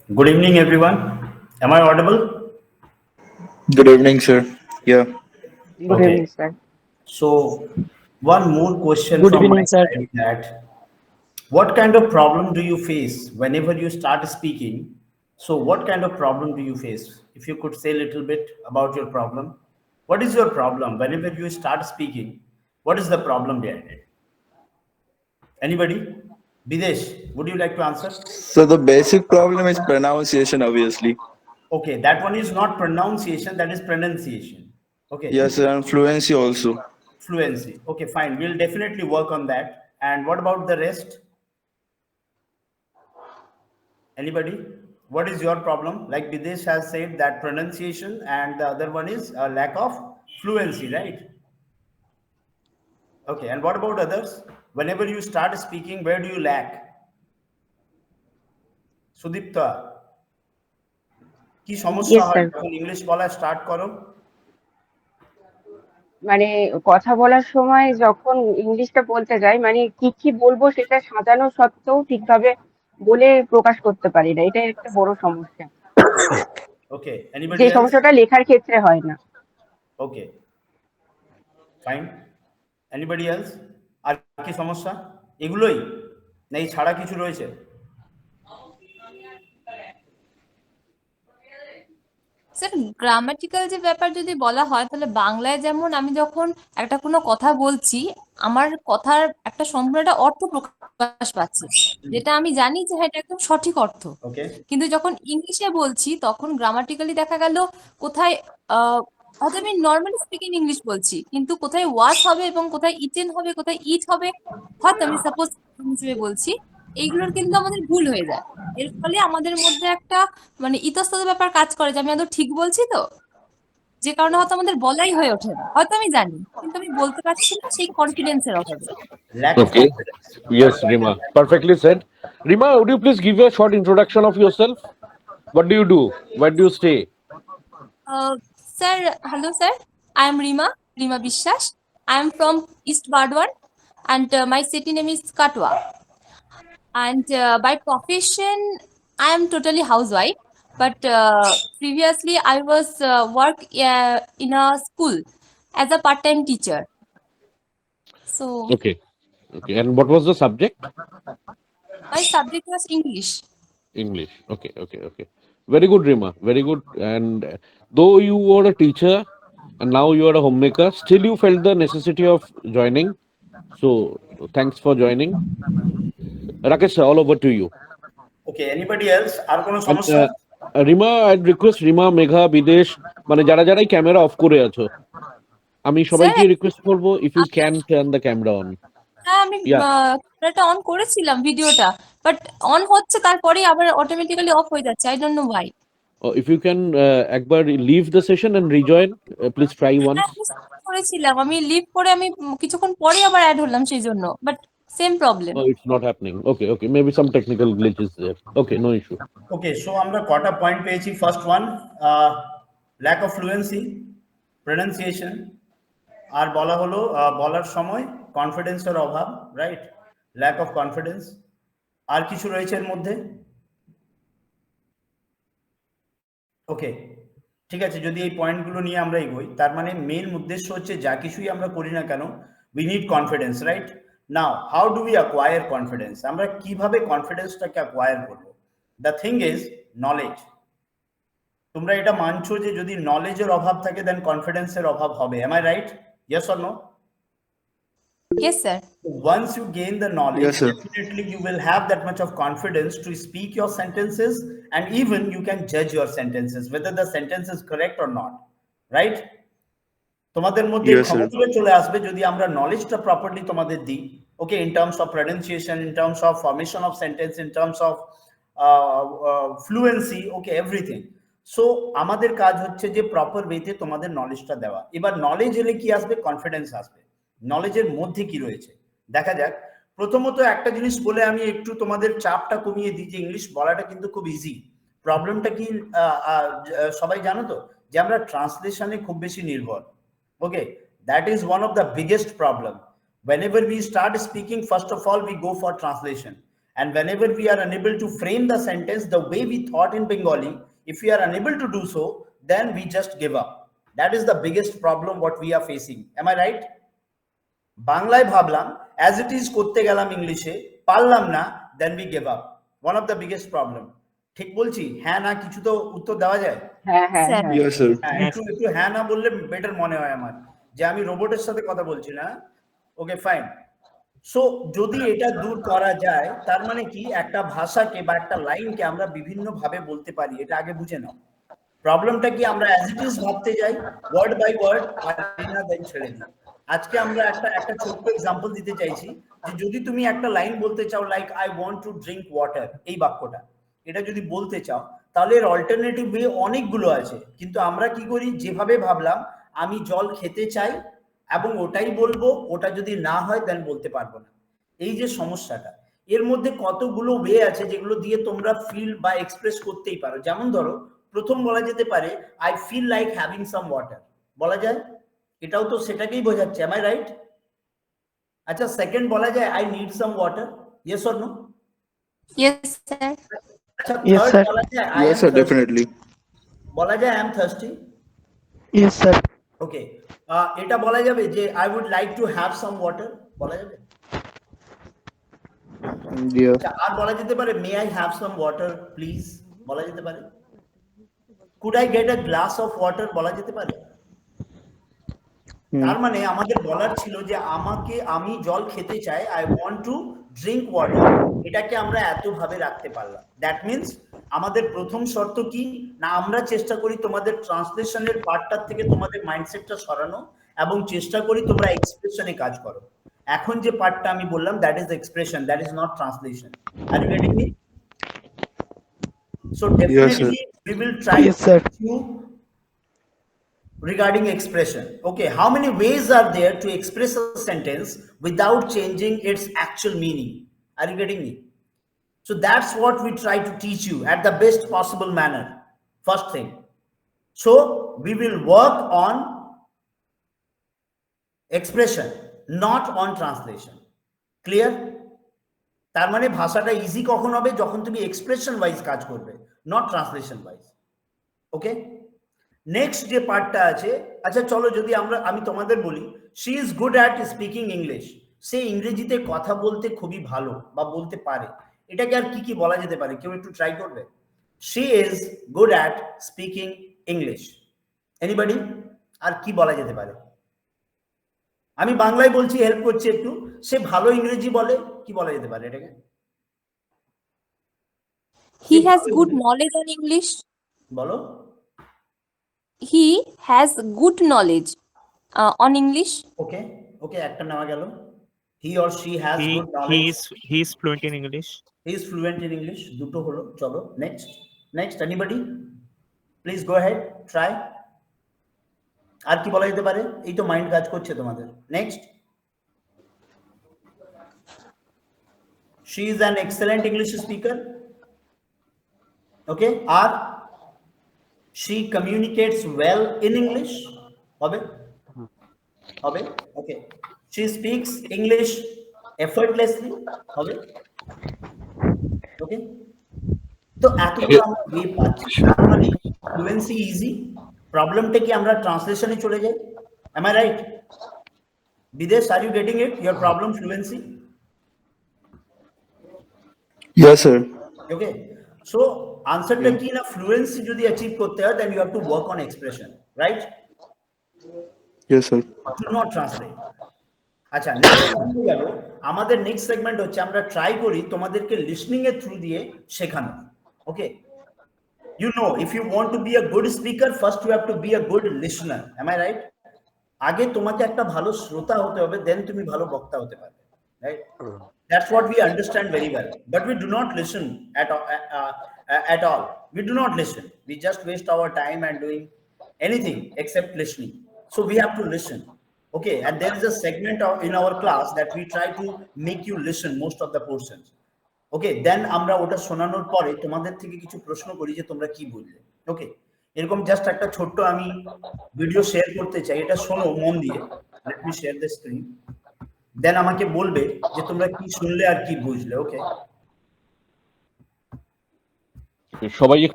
Good evening, everyone. Am I audible? Good evening, sir. Yeah. Good evening, Okay. sir. So, one more question Good from my evening, sir. side that what kind of problem do you face whenever you start speaking? So, what kind of problem do you face? If you could say a little bit about your problem. What is your problem whenever you start speaking? What is the problem behind it? Anybody? Bidesh, would you like to answer? So the basic problem is pronunciation, obviously. Okay, that one is not pronunciation, that is pronunciation. Okay. Yes, and fluency also. Fluency. Okay, fine. We'll definitely work on that. And what about the rest? Anybody? What is your problem? Like Bidesh has said that pronunciation, and the other one is a lack of fluency, right? Okay, and what about others? Whenever you start speaking, where do you lack? Sudipta, কি সমস্যা Yes, হয় sir. যখন English বলা start করো? মানে কথা বলার সময় যখন ইংলিশটা বলতে যাই, মানে কি বলবো সেটা সাজানো সত্ত্বেও ঠিকভাবে বলে প্রকাশ করতে পারি না। এটা একটা বড় সমস্যা। ওকে, যে এনিবডি এলস? সমস্যাটা লেখার ক্ষেত্রে হয় না। Okay, fine. Anybody else? আর কি সমস্যা? এগুলোই না এই ছাড়া কিছু রয়েছে? স্যার গ্রামাটিক্যাল যে ব্যাপার যদি বলা হয় তাহলে বাংলায় যেমন আমি যখন একটা কোনো কথা বলছি আমার কথার একটা সম্পূর্ণ একটা অর্থ প্রকাশ পাচ্ছে যেটা আমি জানি যে হ্যাঁ এটা একদম সঠিক অর্থ ওকে, কিন্তু যখন ইংলিশে বলছি তখন গ্রামাটিক্যালি দেখা গেল কোথায় হয়তো আমি নর্মালি স্পিকিং ইংলিশ বলছি কিন্তু কোথায় ওয়াশ হবে এবং কোথায় ইটেন হবে কোথায় ইট হবে হয়তো আমি সাপোজ হিসেবে বলছি এইগুলোর কিন্তু আমাদের ভুল হয়ে যায় এর ফলে আমাদের মধ্যে একটা মানে ইতস্তত ব্যাপার কাজ করে যে আমি আদৌ ঠিক বলছি তো যে কারণে হয়তো আমাদের বলাই হয়ে ওঠে না হয়তো আমি জানি কিন্তু আমি বলতে পারছি না সেই কনফিডেন্সের অভাবে lack of Okay. Confidence. Yes, Rima. Perfectly said. Rima, would you please give a short introduction of yourself? What do you do? Where do you stay? Sir hello sir I am Rima Biswas I am from east Burdwan and my city name is Katwa. And by profession, I am totally housewife. But previously, I was work in a school as a part-time teacher. So Okay. Okay. And what was the subject? my subject was English. English. Okay. Okay. Okay. Very good, Rima. Very good. And though you were a teacher and now you are a homemaker, still you felt the necessity of joining. So thanks for joining. Rakesh, all over to you. Okay, anybody else? আর কোনো And সমস্যা? Rima, I request Rima, Megha, বিদেশ মানে যারা যারাই camera off করে আছো আমি সবাইকে Sir, রিকোয়েস্ট করবো if you can turn the camera on. হ্যাঁ আমি ইয়া ক্যামেরাটা অন করেছিলাম ভিডিওটা বাট অন হচ্ছে তারপরেই আবার অটোমেটিক্যালি অফ হয়ে যাচ্ছে I don't know why if you can একবার leave the session and rejoin please try once. হ্যাঁ আমি start করেছিলাম আমি লিভ করে আমি কিছুক্ষণ পরে আবার অ্যাড হলাম সেই জন্য but same problem it's not happening. Okay okay, maybe some technical glitch is there. Okay, no issue. Okay, so আমরা কটা পয়েন্ট পেয়েছি? First one, lack of fluency, pronunciation, আর বলা হলো বলার সময় কনফিডেন্সের অভাব, রাইট? Lack of confidence. আর কিছু রয়েছে এর মধ্যে? ওকে, ঠিক আছে। যদি এই পয়েন্টগুলো নিয়ে আমরা এগোই, তার মানে মেইন উদ্দেশ্য হচ্ছে যা কিছুই আমরা করি না কেন, we need confidence, right? Now how do we acquire confidence? আমরা কিভাবে কনফিডেন্সটাকে অ্যাকোয়ার করবো? The thing is knowledge. তোমরা এটা মানছো যে যদি নলেজের অভাব থাকে দেন কনফিডেন্সের অভাব হবে। Am I right? Yes or no? Yes sir Once you gain the knowledge, Yes, sir. definitely you will have that much of confidence to speak your sentences, and even you can judge your sentences whether the sentence is correct or not, right? তোমাদের মধ্যে Yes, sir. ক্ষমতা চলে আসবে যদি আমরা নলেজটা properly তোমাদের দিই। Okay, in terms of pronunciation, in terms of formation of sentence, in terms of fluency, okay, everything. So আমাদের কাজ হচ্ছে যে প্রপার ওয়েতে তোমাদের নলেজটা দেওয়া। এবার নলেজ এলে কি আসবে? কনফিডেন্স আসবে। নলেজের মধ্যে কি রয়েছে দেখা যাক। প্রথমত একটা জিনিস বলে আমি একটু তোমাদের চাপটা কমিয়ে দিই যে ইংলিশ বলাটা কিন্তু খুব ইজি। প্রবলেমটা কি সবাই জানো তো যে আমরা ট্রান্সলেশনে খুব বেশি নির্ভর। Okay, that is one of the biggest problem. Whenever we start speaking, first of all, we go for translation. And whenever we are unable to frame the sentence the way we thought in Bengali, if we are unable to do so, then we just give up. That is the biggest problem what we are facing. Am I right? Banglay bhablam, as it is korte gelam English e, parlam na, then we give up. One of the biggest problem. ঠিক বলছি? হ্যাঁ না কিছু তো উত্তর দেওয়া যায়? হ্যাঁ হ্যাঁ Sir. হ্যাঁ Yes, sir. হ্যাঁ, একটু হ্যাঁ না বললে বেটার মনে হয় আমার, যে আমি রোবটের সাথে কথা বলছি না। Okay fine. সো যদি এটা দূর করা যায়, তার মানে কি একটা ভাষাকে বা একটা লাইনকে আমরা বিভিন্ন ভাবে বলতে পারি, এটা আগে বুঝে নাও। প্রবলেমটা কি আমরা অ্যাজ ইট ইজ ভাবতে যাই, ওয়ার্ড বাই ওয়ার্ড, পারি না, দেন ছেড়ে দিই। আজকে আমরা একটা ছোট্ট এক্সাম্পল দিতে চাইছি যে যদি তুমি একটা লাইন বলতে চাও like I want to drink water, এই বাক্যটা এটা যদি বলতে চাও তাহলে এর অল্টারনেটিভ ওয়ে অনেকগুলো আছে, কিন্তু আমরা কি করি, যেভাবে ভাবলাম আমি জল খেতে চাই এবং ওটাই বলবো, ওটা যদি না হয় দেন বলতে পারবো না। এই যে সমস্যাটা, এর মধ্যে কতগুলো ওয়ে আছে যেগুলো দিয়ে তোমরা ফিল বা এক্সপ্রেস করতেই পারো। যেমন ধরো প্রথম বলা যেতে পারে I feel like having some water, বলা যায়, এটাও তো সেটাকেই বোঝাচ্ছে। Am I right? আচ্ছা, সেকেন্ড বলা যায় I need some water, yes or no? Yes, sir. আচ্ছা, Yes, থার্ড sir. বলা যায় আই Yes, sir, definitely. বলা যায় I am thirsty. Yes, sir. Okay, এটা বলা যাবে যে I would like to have some water, বলা যাবে। Yeah. আচ্ছা, আর বলা যেতে পারে may I have some water please, বলা যেতে পারে। Could I get a glass of water, বলা যেতে পারে। তার মানে আমাদের বলার ছিল যে আমি জল খেতে চাই, I want to drink water, এটাকে আমরা এত ভাবে রাখতে পারলাম। দ্যাট মিনস আমাদের প্রথম শর্ত কি না, আমরা চেষ্টা করি তোমাদের ট্রান্সলেশনের পার্টটার থেকে তোমাদের মাইন্ডসেটটা সরানো এবং চেষ্টা করি তোমরা এক্সপ্রেশনে কাজ করো। এখন যে পার্টটা আমি বললাম that is expression, that is not translation. Are you getting me? So definitely we will try Yes, sir. to regarding expression. Okay, how many ways are there to express a sentence without changing its actual meaning? Are you getting me? So that's what we try to teach you at the best possible manner. First thing. So we will work on expression, not on translation. Clear? তার মানে ভাষাটা easy কখন হবে, যখন তুমি expression wise কাজ করবে, not translation wise. Okay, next যে পার্টটা আছে, আচ্ছা চলো যদি আমি তোমাদের বলি she is good at speaking English, সে ইংরেজিতে কথা বলতে খুবই ভালো বা বলতে পারে, এটাকে আর কি কি বলা যেতে পারে? কেউ একটু ট্রাই করবে? She is good at speaking English, anybody? আর কি বলা যেতে পারে? আমি বাংলায় বলছি, হেল্প করছি একটু। সে ভালো ইংরেজি বলে, কি বলা যেতে পারে এটাকে? He has good knowledge on English. বলো। He has good knowledge on English. ওকে ওকে, একটা নেওয়া গেল। He or she has He good he knowledge, is he is fluent in English. He is fluent in English, দুটো হলো। চলো next anybody please go ahead, try. আর কি বলা যেতে পারে? এই তো মাইন্ড কাজ করছে তোমাদের। Next, she is an excellent English speaker. Okay, আর she communicates well in English, হবে? Okay, she speaks English effortlessly, হবে? Okay, তো এতগুলো আমরা ওয়ে পাচ্ছি, তার মানে ফ্লুয়েন্সি ইজি। প্রবলেমটা কি আমরা ট্রান্সলেশনে চলে যাই? am I right? বিদেশ, are you getting it? Your problem fluency? Yes, sir. Okay, so আনসারটা কি না, ফ্লুয়েন্সি যদি অ্যাচিভ করতে হয় then you have to work on expression, right? Yes, sir. Do not translate. আচ্ছা, নেক্সট গেল আমাদের নেক্সট সেগমেন্ট হচ্ছে আমরা ট্রাই করি তোমাদেরকে লিসনিং এর থ্রু দিয়ে শেখানো। Okay, you know if you want to be a good speaker first you have to be a good listener, am I right? আগে তোমাকে একটা ভালো শ্রোতা হতে হবে, দেন তুমি ভালো বক্তা হতে পারবে, right? That's what we understand very well, but we do not listen at all. We do not listen. We just waste our time and doing anything except listening. So we have to listen. Okay, and there is a segment in our class that we try to make you listen most of the portions. Okay, then আমরা ওটা শোনানোর পরে তোমাদের থেকে কিছু প্রশ্ন করি যে তোমরা কি বুঝলে। ওকে, এরকম জাস্ট একটা ছোট্ট আমি ভিডিও শেয়ার করতে চাই, এটা শোনো মন দিয়ে। Let me share the screen. দেন আমাকে বলবে যে তোমরা কি শুনলে আর কি বুঝলে। ওকে, সবাই একটু